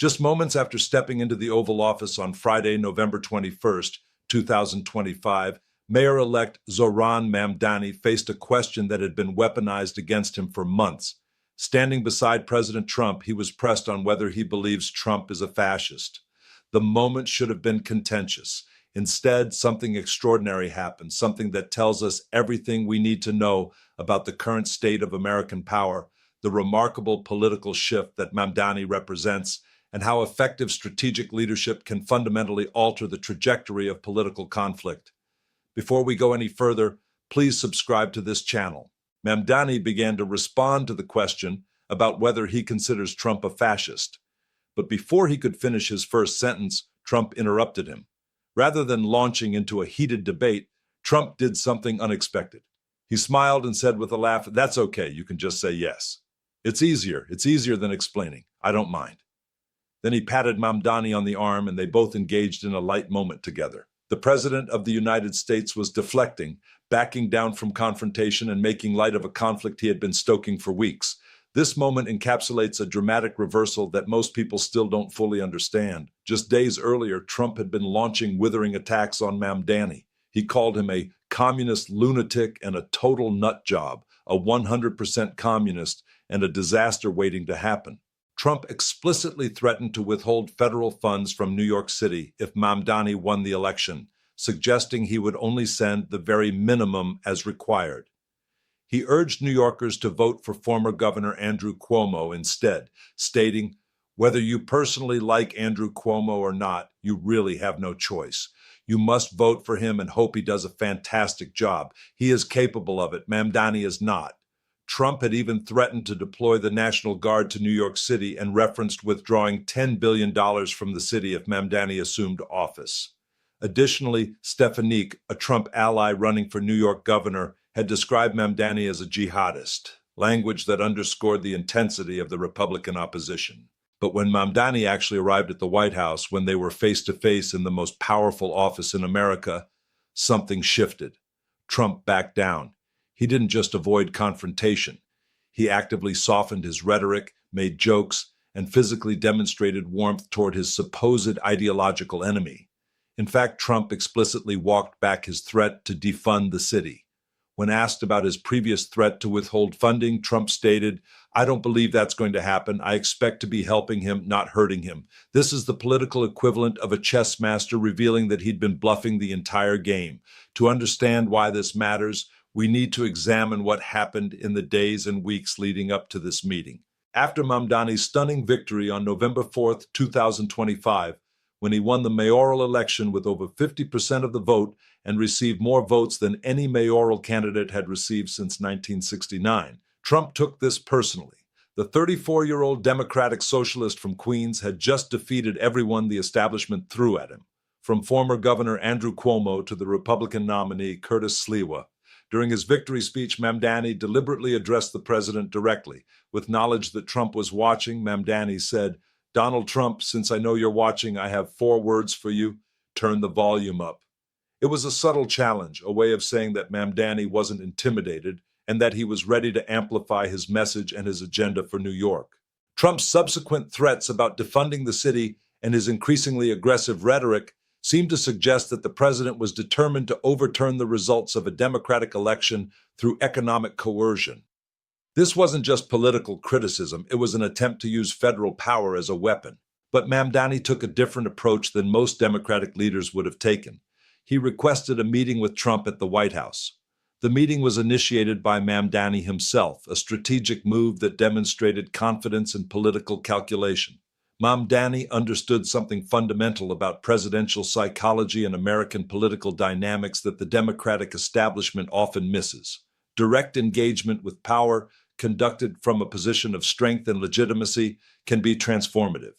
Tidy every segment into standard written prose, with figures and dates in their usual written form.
Just moments after stepping into the Oval Office on Friday, November 21st, 2025, Mayor-elect Zohran Mamdani faced a question that had been weaponized against him for months. Standing beside President Trump, he was pressed on whether he believes Trump is a fascist. The moment should have been contentious. Instead, something extraordinary happened, something that tells us everything we need to know about the current state of American power, the remarkable political shift that Mamdani represents, and how effective strategic leadership can fundamentally alter the trajectory of political conflict. Before we go any further, please subscribe to this channel. Mamdani began to respond to the question about whether he considers Trump a fascist. But before he could finish his first sentence, Trump interrupted him. Rather than launching into a heated debate, Trump did something unexpected. He smiled and said with a laugh, "That's okay, you can just say yes. It's easier than explaining. I don't mind." Then he patted Mamdani on the arm and they both engaged in a light moment together. The President of the United States was deflecting, backing down from confrontation and making light of a conflict he had been stoking for weeks. This moment encapsulates a dramatic reversal that most people still don't fully understand. Just days earlier, Trump had been launching withering attacks on Mamdani. He called him a communist lunatic and a total nut job, a 100% communist, and a disaster waiting to happen. Trump explicitly threatened to withhold federal funds from New York City if Mamdani won the election, suggesting he would only send the very minimum as required. He urged New Yorkers to vote for former Governor Andrew Cuomo instead, stating, "Whether you personally like Andrew Cuomo or not, you really have no choice. You must vote for him and hope he does a fantastic job. He is capable of it. Mamdani is not." Trump had even threatened to deploy the National Guard to New York City and referenced withdrawing $10 billion from the city if Mamdani assumed office. Additionally, Stefanik, a Trump ally running for New York governor, had described Mamdani as a jihadist, language that underscored the intensity of the Republican opposition. But when Mamdani actually arrived at the White House, when they were face-to-face in the most powerful office in America, something shifted. Trump backed down. He didn't just avoid confrontation. He actively softened his rhetoric, made jokes, and physically demonstrated warmth toward his supposed ideological enemy. In fact, Trump explicitly walked back his threat to defund the city. When asked about his previous threat to withhold funding, Trump stated, "I don't believe that's going to happen. I expect to be helping him, not hurting him." This is the political equivalent of a chess master revealing that he'd been bluffing the entire game. To understand why this matters, we need to examine what happened in the days and weeks leading up to this meeting. After Mamdani's stunning victory on November 4th, 2025, when he won the mayoral election with over 50% of the vote and received more votes than any mayoral candidate had received since 1969, Trump took this personally. The 34-year-old Democratic socialist from Queens had just defeated everyone the establishment threw at him, from former Governor Andrew Cuomo to the Republican nominee Curtis Sliwa. During his victory speech, Mamdani deliberately addressed the president directly. With knowledge that Trump was watching, Mamdani said, "Donald Trump, since I know you're watching, I have 4 words for you. Turn the volume up." It was a subtle challenge, a way of saying that Mamdani wasn't intimidated and that he was ready to amplify his message and his agenda for New York. Trump's subsequent threats about defunding the city and his increasingly aggressive rhetoric seemed to suggest that the president was determined to overturn the results of a Democratic election through economic coercion. This wasn't just political criticism, it was an attempt to use federal power as a weapon. But Mamdani took a different approach than most Democratic leaders would have taken. He requested a meeting with Trump at the White House. The meeting was initiated by Mamdani himself, a strategic move that demonstrated confidence and political calculation. Mamdani understood something fundamental about presidential psychology and American political dynamics that the Democratic establishment often misses. Direct engagement with power, conducted from a position of strength and legitimacy, can be transformative.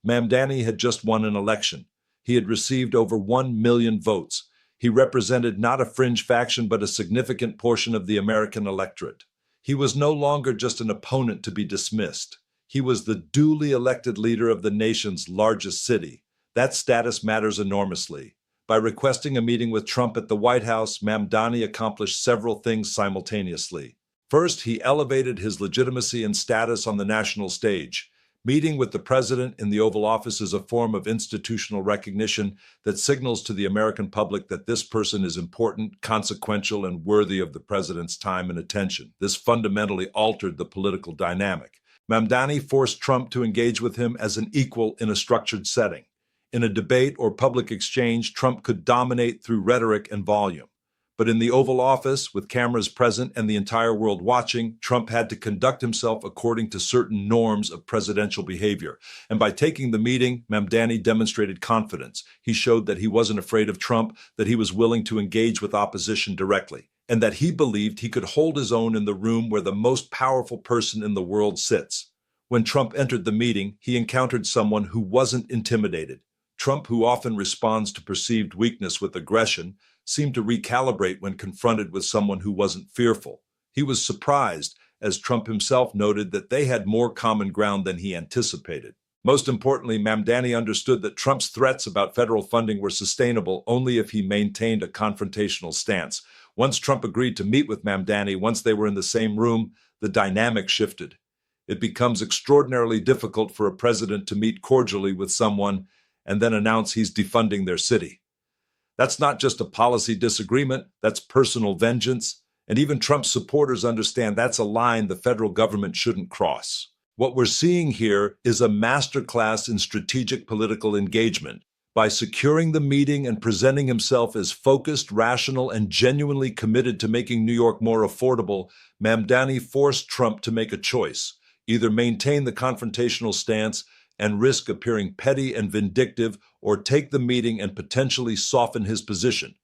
Mamdani had just won an election. He had received over 1 million votes. He represented not a fringe faction but a significant portion of the American electorate. He was no longer just an opponent to be dismissed. He was the duly elected leader of the nation's largest city. That status matters enormously. By requesting a meeting with Trump at the White House, Mamdani accomplished several things simultaneously. First, he elevated his legitimacy and status on the national stage. Meeting with the president in the Oval Office is a form of institutional recognition that signals to the American public that this person is important, consequential, and worthy of the president's time and attention. This fundamentally altered the political dynamic. Mamdani forced Trump to engage with him as an equal in a structured setting. In a debate or public exchange, Trump could dominate through rhetoric and volume. But in the Oval Office, with cameras present and the entire world watching, Trump had to conduct himself according to certain norms of presidential behavior. And by taking the meeting, Mamdani demonstrated confidence. He showed that he wasn't afraid of Trump, that he was willing to engage with opposition directly, and that he believed he could hold his own in the room where the most powerful person in the world sits. When Trump entered the meeting, he encountered someone who wasn't intimidated. Trump, who often responds to perceived weakness with aggression, seemed to recalibrate when confronted with someone who wasn't fearful. He was surprised, as Trump himself noted, that they had more common ground than he anticipated. Most importantly, Mamdani understood that Trump's threats about federal funding were sustainable only if he maintained a confrontational stance. Once Trump agreed to meet with Mamdani, once they were in the same room, the dynamic shifted. It becomes extraordinarily difficult for a president to meet cordially with someone and then announce he's defunding their city. That's not just a policy disagreement, that's personal vengeance, and even Trump's supporters understand that's a line the federal government shouldn't cross. What we're seeing here is a masterclass in strategic political engagement. By securing the meeting and presenting himself as focused, rational, and genuinely committed to making New York more affordable, Mamdani forced Trump to make a choice: either maintain the confrontational stance and risk appearing petty and vindictive, or take the meeting and potentially soften his position.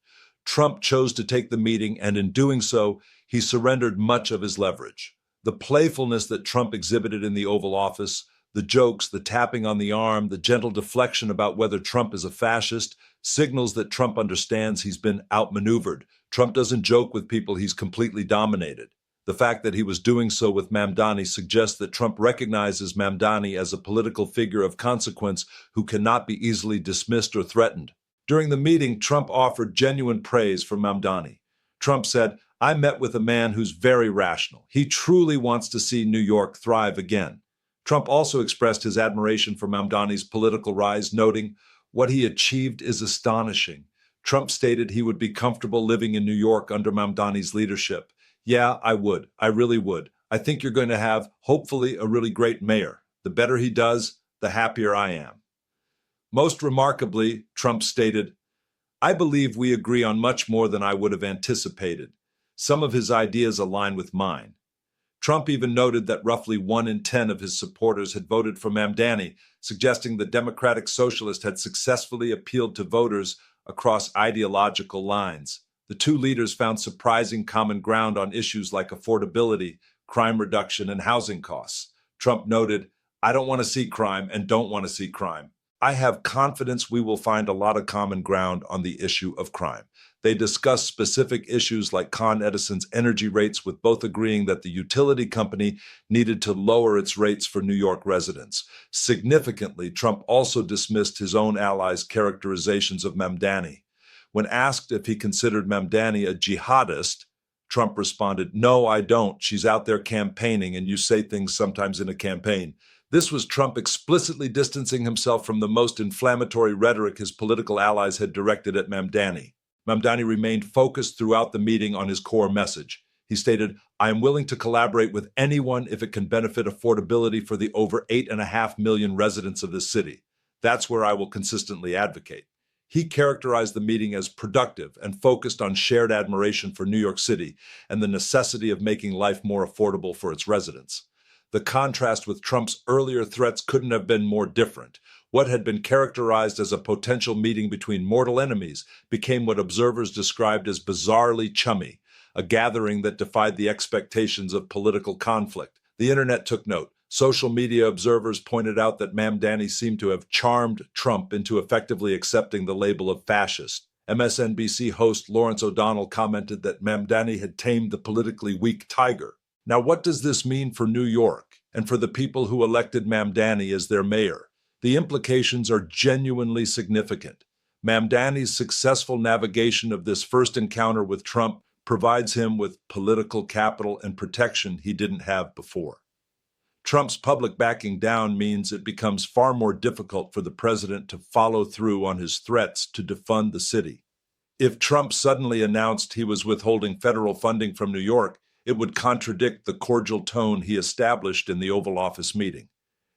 Trump chose to take the meeting, and in doing so, he surrendered much of his leverage. The playfulness that Trump exhibited in the Oval Office, the jokes, the tapping on the arm, the gentle deflection about whether Trump is a fascist, signals that Trump understands he's been outmaneuvered. Trump doesn't joke with people he's completely dominated. The fact that he was doing so with Mamdani suggests that Trump recognizes Mamdani as a political figure of consequence who cannot be easily dismissed or threatened. During the meeting, Trump offered genuine praise for Mamdani. Trump said, "I met with a man who's very rational. He truly wants to see New York thrive again." Trump also expressed his admiration for Mamdani's political rise, noting, "What he achieved is astonishing." Trump stated he would be comfortable living in New York under Mamdani's leadership. "Yeah, I would. I really would. I think you're going to have, hopefully, a really great mayor. The better he does, the happier I am." Most remarkably, Trump stated, "I believe we agree on much more than I would have anticipated. Some of his ideas align with mine." Trump even noted that roughly 1 in 10 of his supporters had voted for Mamdani, suggesting the Democratic Socialist had successfully appealed to voters across ideological lines. The two leaders found surprising common ground on issues like affordability, crime reduction, and housing costs. Trump noted, "I don't want to see crime and don't want to see crime. I have confidence we will find a lot of common ground on the issue of crime." They discussed specific issues like Con Edison's energy rates, with both agreeing that the utility company needed to lower its rates for New York residents. Significantly, Trump also dismissed his own allies' characterizations of Mamdani. When asked if he considered Mamdani a jihadist, Trump responded, "No, I don't. She's out there campaigning, and you say things sometimes in a campaign." This was Trump explicitly distancing himself from the most inflammatory rhetoric his political allies had directed at Mamdani. Mamdani remained focused throughout the meeting on his core message. He stated, "I am willing to collaborate with anyone if it can benefit affordability for the over 8.5 million residents of this city. That's where I will consistently advocate." He characterized the meeting as productive and focused on shared admiration for New York City and the necessity of making life more affordable for its residents. The contrast with Trump's earlier threats couldn't have been more different. What had been characterized as a potential meeting between mortal enemies became what observers described as bizarrely chummy, a gathering that defied the expectations of political conflict. The internet took note. Social media observers pointed out that Mamdani seemed to have charmed Trump into effectively accepting the label of fascist. MSNBC host Lawrence O'Donnell commented that Mamdani had tamed the politically weak tiger. Now, what does this mean for New York and for the people who elected Mamdani as their mayor? The implications are genuinely significant. Mamdani's successful navigation of this first encounter with Trump provides him with political capital and protection he didn't have before. Trump's public backing down means it becomes far more difficult for the president to follow through on his threats to defund the city. If Trump suddenly announced he was withholding federal funding from New York, it would contradict the cordial tone he established in the Oval Office meeting.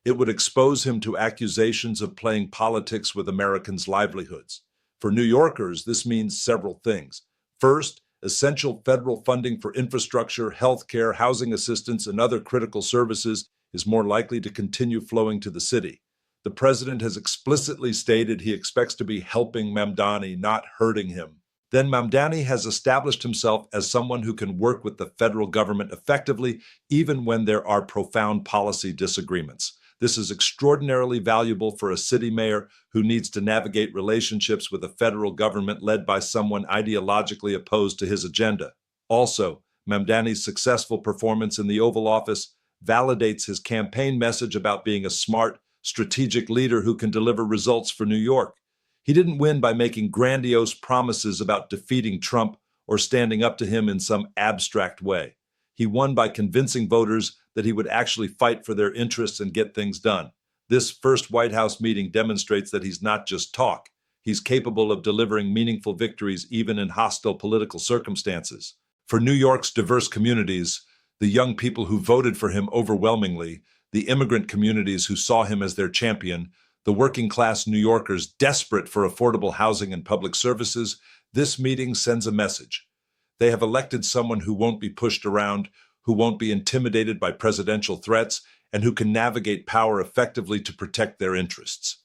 It would expose him to accusations of playing politics with Americans' livelihoods. For New Yorkers, this means several things. First, essential federal funding for infrastructure, health care, housing assistance, and other critical services is more likely to continue flowing to the city. The president has explicitly stated he expects to be helping Mamdani, not hurting him. Then Mamdani has established himself as someone who can work with the federal government effectively, even when there are profound policy disagreements. This is extraordinarily valuable for a city mayor who needs to navigate relationships with a federal government led by someone ideologically opposed to his agenda. Also, Mamdani's successful performance in the Oval Office validates his campaign message about being a smart, strategic leader who can deliver results for New York. He didn't win by making grandiose promises about defeating Trump or standing up to him in some abstract way. He won by convincing voters that he would actually fight for their interests and get things done. This first White House meeting demonstrates that he's not just talk. He's capable of delivering meaningful victories even in hostile political circumstances. For New York's diverse communities, the young people who voted for him overwhelmingly, the immigrant communities who saw him as their champion, the working-class New Yorkers desperate for affordable housing and public services, this meeting sends a message. They have elected someone who won't be pushed around, who won't be intimidated by presidential threats, and who can navigate power effectively to protect their interests.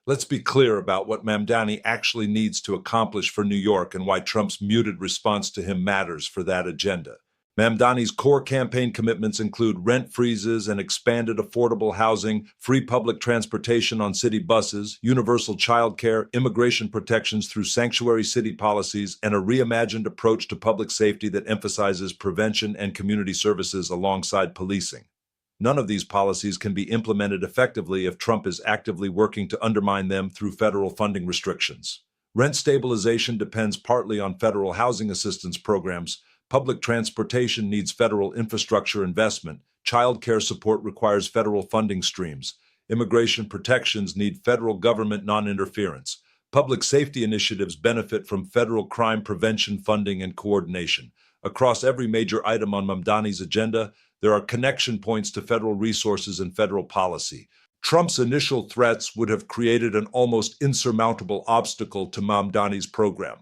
Let's be clear about what Mamdani actually needs to accomplish for New York and why Trump's muted response to him matters for that agenda. Mamdani's core campaign commitments include rent freezes and expanded affordable housing, free public transportation on city buses, universal child care, immigration protections through sanctuary city policies, and a reimagined approach to public safety that emphasizes prevention and community services alongside policing. None of these policies can be implemented effectively if Trump is actively working to undermine them through federal funding restrictions. Rent stabilization depends partly on federal housing assistance programs. Public transportation needs federal infrastructure investment. Child care support requires federal funding streams. Immigration protections need federal government non-interference. Public safety initiatives benefit from federal crime prevention funding and coordination. Across every major item on Mamdani's agenda, there are connection points to federal resources and federal policy. Trump's initial threats would have created an almost insurmountable obstacle to Mamdani's program.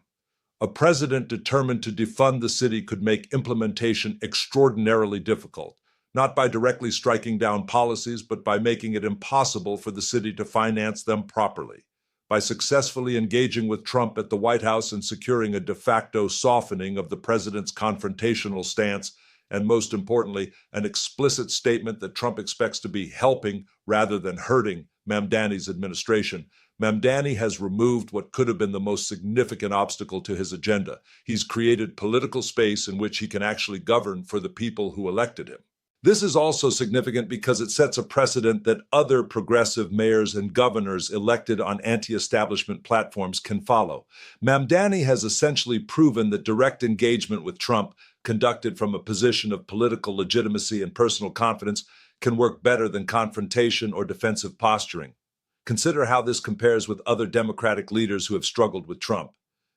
A president determined to defund the city could make implementation extraordinarily difficult, not by directly striking down policies, but by making it impossible for the city to finance them properly. By successfully engaging with Trump at the White House and securing a de facto softening of the president's confrontational stance, and most importantly, an explicit statement that Trump expects to be helping rather than hurting Mamdani's administration, Mamdani has removed what could have been the most significant obstacle to his agenda. He's created political space in which he can actually govern for the people who elected him. This is also significant because it sets a precedent that other progressive mayors and governors elected on anti-establishment platforms can follow. Mamdani has essentially proven that direct engagement with Trump, conducted from a position of political legitimacy and personal confidence, can work better than confrontation or defensive posturing. Consider how this compares with other Democratic leaders who have struggled with Trump.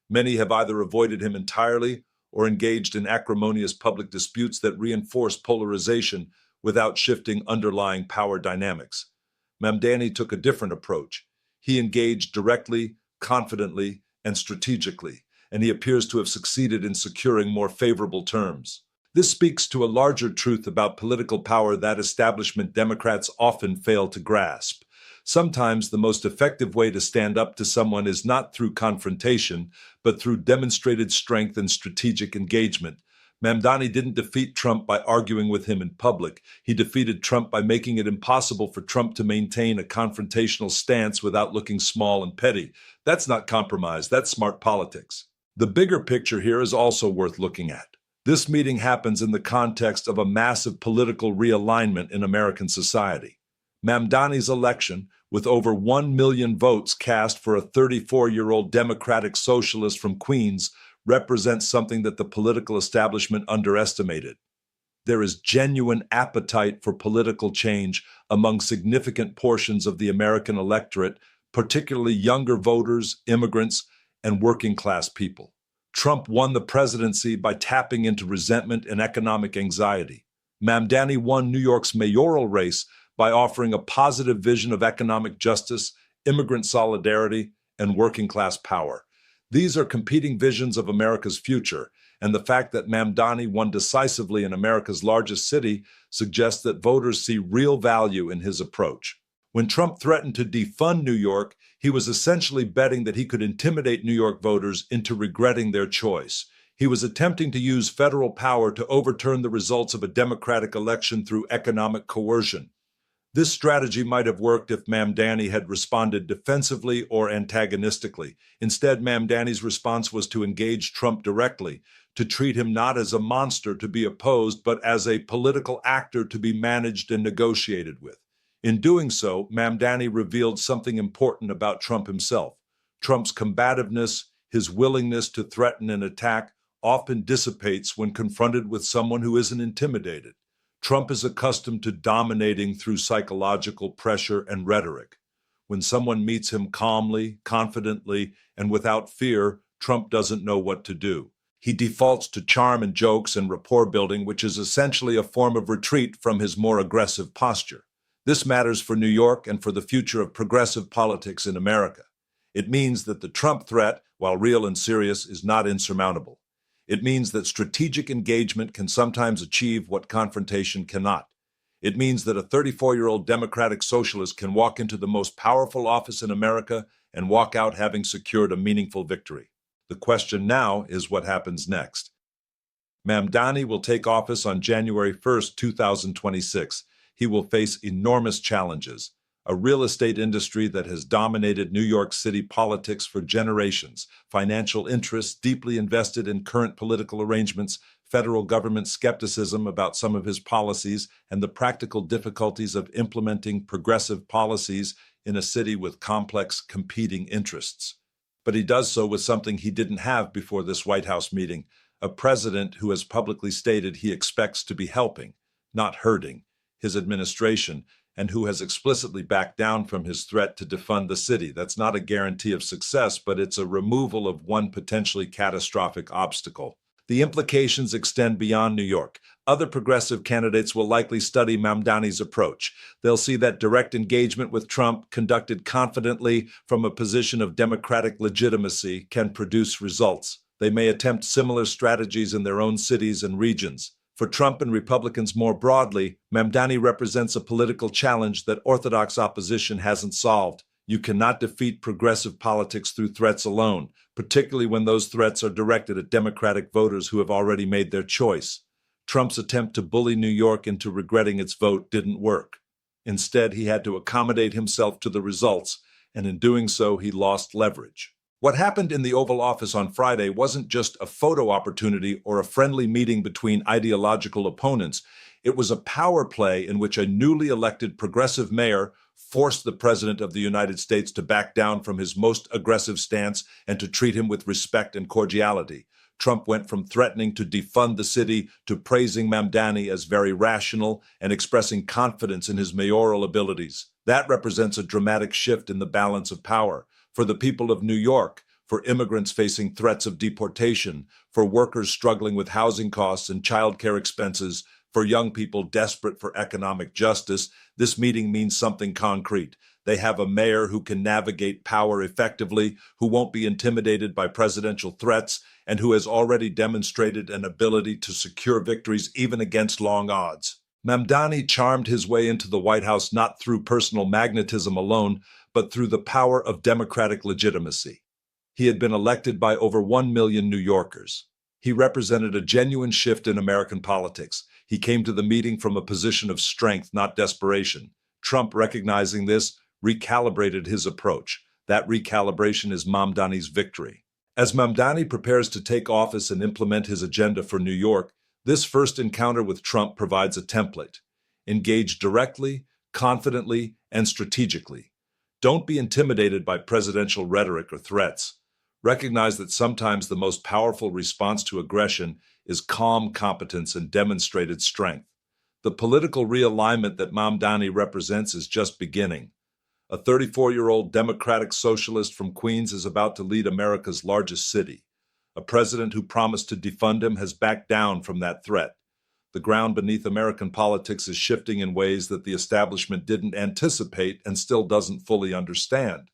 Many have either avoided him entirely or engaged in acrimonious public disputes that reinforce polarization without shifting underlying power dynamics. Mamdani took a different approach. He engaged directly, confidently, and strategically, and he appears to have succeeded in securing more favorable terms. This speaks to a larger truth about political power that establishment Democrats often fail to grasp. Sometimes the most effective way to stand up to someone is not through confrontation, but through demonstrated strength and strategic engagement. Mamdani didn't defeat Trump by arguing with him in public. He defeated Trump by making it impossible for Trump to maintain a confrontational stance without looking small and petty. That's not compromise, that's smart politics. The bigger picture here is also worth looking at. This meeting happens in the context of a massive political realignment in American society. Mamdani's election, with over 1 million votes cast for a 34-year-old Democratic socialist from Queens, represents something that the political establishment underestimated: There is genuine appetite for political change among significant portions of the American electorate, particularly younger voters, immigrants, and working-class people. Trump won the presidency by tapping into resentment and economic anxiety. Mamdani won New York's mayoral race by offering a positive vision of economic justice, immigrant solidarity, and working-class power. These are competing visions of America's future, and the fact that Mamdani won decisively in America's largest city suggests that voters see real value in his approach. When Trump threatened to defund New York, he was essentially betting that he could intimidate New York voters into regretting their choice. He was attempting to use federal power to overturn the results of a Democratic election through economic coercion. This strategy might have worked if Mamdani had responded defensively or antagonistically. Instead, Mamdani's response was to engage Trump directly, to treat him not as a monster to be opposed, but as a political actor to be managed and negotiated with. In doing so, Mamdani revealed something important about Trump himself. Trump's combativeness, his willingness to threaten and attack, often dissipates when confronted with someone who isn't intimidated. Trump is accustomed to dominating through psychological pressure and rhetoric. When someone meets him calmly, confidently, and without fear, Trump doesn't know what to do. He defaults to charm and jokes and rapport building, which is essentially a form of retreat from his more aggressive posture. This matters for New York and for the future of progressive politics in America. It means that the Trump threat, while real and serious, is not insurmountable. It means that strategic engagement can sometimes achieve what confrontation cannot. It means that a 34-year-old Democratic socialist can walk into the most powerful office in America and walk out having secured a meaningful victory. The question now is what happens next. Mamdani will take office on January 1st, 2026. He will face enormous challenges. A real estate industry that has dominated New York City politics for generations, financial interests deeply invested in current political arrangements, federal government skepticism about some of his policies, and the practical difficulties of implementing progressive policies in a city with complex competing interests. But he does so with something he didn't have before this White House meeting, a president who has publicly stated he expects to be helping, not hurting, his administration, and who has explicitly backed down from his threat to defund the city. That's not a guarantee of success, but it's a removal of one potentially catastrophic obstacle. The implications extend beyond New York. Other progressive candidates will likely study Mamdani's approach. They'll see that direct engagement with Trump, conducted confidently from a position of democratic legitimacy, can produce results. They may attempt similar strategies in their own cities and regions. For Trump and Republicans more broadly, Mamdani represents a political challenge that orthodox opposition hasn't solved. You cannot defeat progressive politics through threats alone, particularly when those threats are directed at Democratic voters who have already made their choice. Trump's attempt to bully New York into regretting its vote didn't work. Instead, he had to accommodate himself to the results, and in doing so, he lost leverage. What happened in the Oval Office on Friday wasn't just a photo opportunity or a friendly meeting between ideological opponents. It was a power play in which a newly elected progressive mayor forced the President of the United States to back down from his most aggressive stance and to treat him with respect and cordiality. Trump went from threatening to defund the city to praising Mamdani as very rational and expressing confidence in his mayoral abilities. That represents a dramatic shift in the balance of power. For the people of New York, for immigrants facing threats of deportation, for workers struggling with housing costs and childcare expenses, for young people desperate for economic justice, this meeting means something concrete. They have a mayor who can navigate power effectively, who won't be intimidated by presidential threats, and who has already demonstrated an ability to secure victories even against long odds. Mamdani charmed his way into the White House not through personal magnetism alone, but through the power of democratic legitimacy. He had been elected by over 1 million New Yorkers. He represented a genuine shift in American politics. He came to the meeting from a position of strength, not desperation. Trump, recognizing this, recalibrated his approach. That recalibration is Mamdani's victory. As Mamdani prepares to take office and implement his agenda for New York, this first encounter with Trump provides a template. Engage directly, confidently, and strategically. Don't be intimidated by presidential rhetoric or threats. Recognize that sometimes the most powerful response to aggression is calm competence and demonstrated strength. The political realignment that Mamdani represents is just beginning. A 34-year-old Democratic socialist from Queens is about to lead America's largest city. A president who promised to defund him has backed down from that threat. The ground beneath American politics is shifting in ways that the establishment didn't anticipate and still doesn't fully understand.